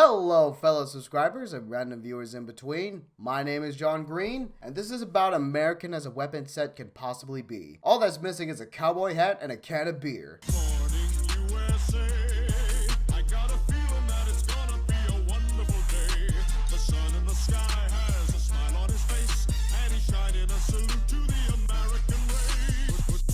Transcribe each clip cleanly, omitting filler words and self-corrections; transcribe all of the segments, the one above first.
Hello fellow subscribers and random viewers in between. My name is John Green, and this is about American as a weapon set can possibly be. All that's missing is a cowboy hat and a can of beer. Morning, USA. I got a feeling that it's gonna be a wonderful day. The sun in the sky has a smile on his face, and he's shining a salute to the American race.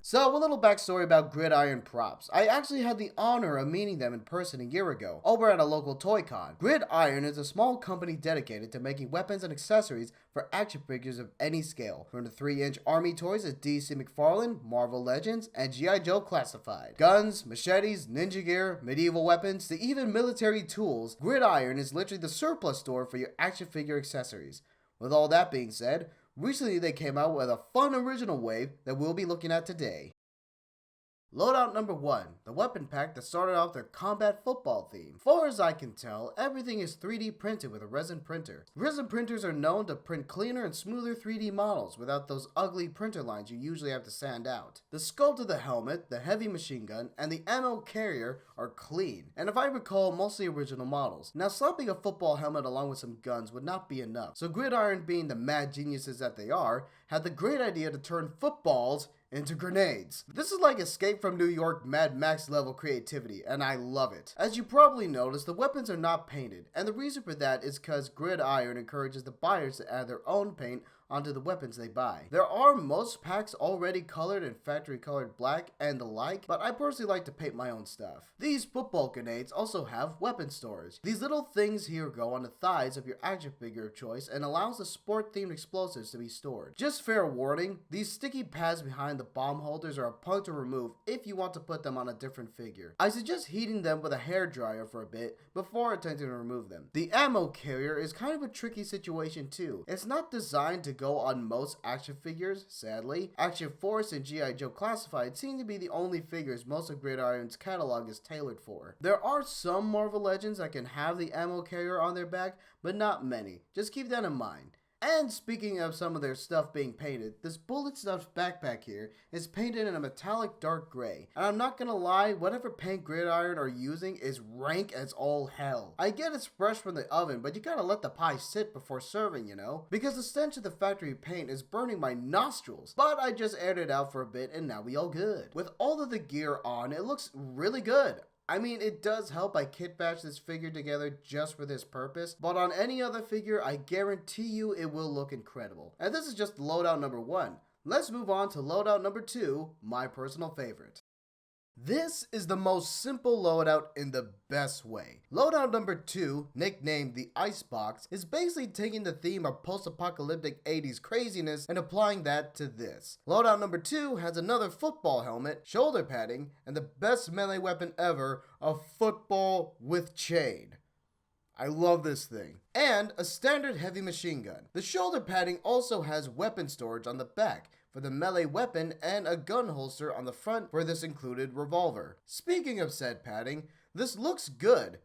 So, a little backstory about GridIron props. I actually had the honor of meeting them in person a year ago, over at a local toy con. GridIron is a small company dedicated to making weapons and accessories for action figures of any scale, from the 3-inch army toys of DC McFarlane, Marvel Legends, and G.I. Joe Classified. Guns, machetes, ninja gear, medieval weapons, to even military tools, GridIron is literally the surplus store for your action figure accessories. With all that being said, recently they came out with a fun original wave that we'll be looking at today. Loadout number 1, the weapon pack that started off their combat football theme. Far as I can tell, everything is 3D printed with a resin printer. Resin printers are known to print cleaner and smoother 3D models without those ugly printer lines you usually have to sand out. The sculpt of the helmet, the heavy machine gun, and the ammo carrier are clean, and if I recall, mostly original models. Now, slapping a football helmet along with some guns would not be enough, so GridIron, being the mad geniuses that they are, had the great idea to turn footballs into grenades. This is like Escape from New York Mad Max level creativity, and I love it. As you probably noticed, the weapons are not painted, and the reason for that is because GridIron encourages the buyers to add their own paint onto the weapons they buy. There are most packs already colored in factory colored black and the like, but I personally like to paint my own stuff. These football grenades also have weapon storage. These little things here go on the thighs of your action figure of choice and allows the sport themed explosives to be stored. Just fair warning, these sticky pads behind the bomb holders are a punk to remove if you want to put them on a different figure. I suggest heating them with a hairdryer for a bit before attempting to remove them. The ammo carrier is kind of a tricky situation too. It's not designed to go on most action figures, sadly. Action Force and G.I. Joe Classified seem to be the only figures most of GridIron's catalog is tailored for. There are some Marvel Legends that can have the ammo carrier on their back, but not many. Just keep that in mind. And speaking of some of their stuff being painted, this bullet stuffed backpack here is painted in a metallic dark gray. And I'm not gonna lie, whatever paint GridIron are using is rank as all hell. I get it's fresh from the oven, but you gotta let the pie sit before serving, you know? Because the stench of the factory paint is burning my nostrils. But I just aired it out for a bit and now we all good. With all of the gear on, it looks really good. I mean, it does help I kit bash this figure together just for this purpose, but on any other figure, I guarantee you it will look incredible. And this is just loadout number 1. Let's move on to loadout number 2, my personal favorite. This is the most simple loadout in the best way. Loadout number 2, nicknamed the Icebox, is basically taking the theme of post-apocalyptic 80s craziness and applying that to this. Loadout number 2 has another football helmet, shoulder padding, and the best melee weapon ever, a football with chain. I love this thing. And a standard heavy machine gun. The shoulder padding also has weapon storage on the back for the melee weapon and a gun holster on the front for this included revolver. Speaking of said padding, this looks good.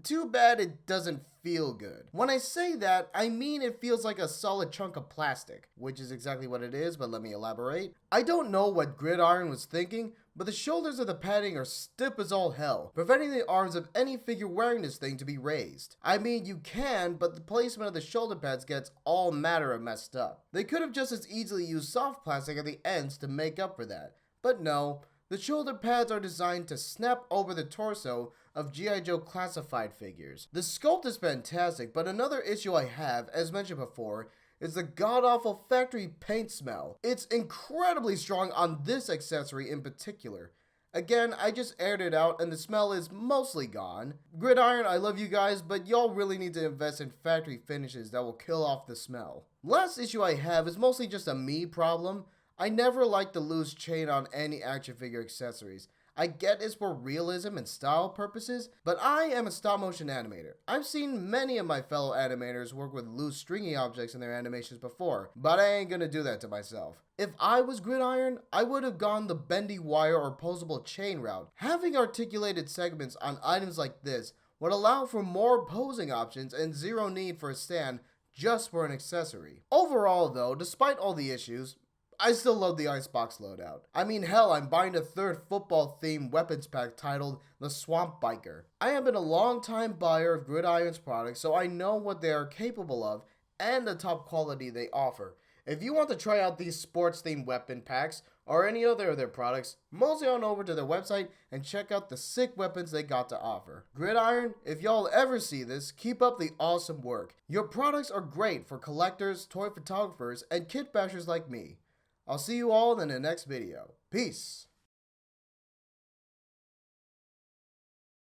Too bad it doesn't feel good. When I say that, I mean it feels like a solid chunk of plastic, which is exactly what it is, but let me elaborate. I don't know what GridIron was thinking, but the shoulders of the padding are stiff as all hell, preventing the arms of any figure wearing this thing to be raised. I mean, you can, but the placement of the shoulder pads gets all matter of messed up. They could have just as easily used soft plastic at the ends to make up for that, but no. The shoulder pads are designed to snap over the torso of G.I. Joe Classified figures. The sculpt is fantastic, but another issue I have, as mentioned before, is the god-awful factory paint smell. It's incredibly strong on this accessory in particular. Again, I just aired it out and the smell is mostly gone. GridIron, I love you guys, but y'all really need to invest in factory finishes that will kill off the smell. Last issue I have is mostly just a me problem. I never like the loose chain on any action figure accessories. I get it's for realism and style purposes, but I am a stop motion animator. I've seen many of my fellow animators work with loose stringy objects in their animations before, but I ain't gonna do that to myself. If I was GridIron, I would have gone the bendy wire or posable chain route. Having articulated segments on items like this would allow for more posing options and zero need for a stand just for an accessory. Overall though, despite all the issues, I still love the Icebox loadout. I mean, hell, I'm buying a third football-themed weapons pack titled the Swamp Biker. I have been a long-time buyer of GridIron's products, so I know what they are capable of and the top quality they offer. If you want to try out these sports-themed weapon packs or any other of their products, mosey on over to their website and check out the sick weapons they got to offer. GridIron, if y'all ever see this, keep up the awesome work. Your products are great for collectors, toy photographers, and kit bashers like me. I'll see you all in the next video. Peace!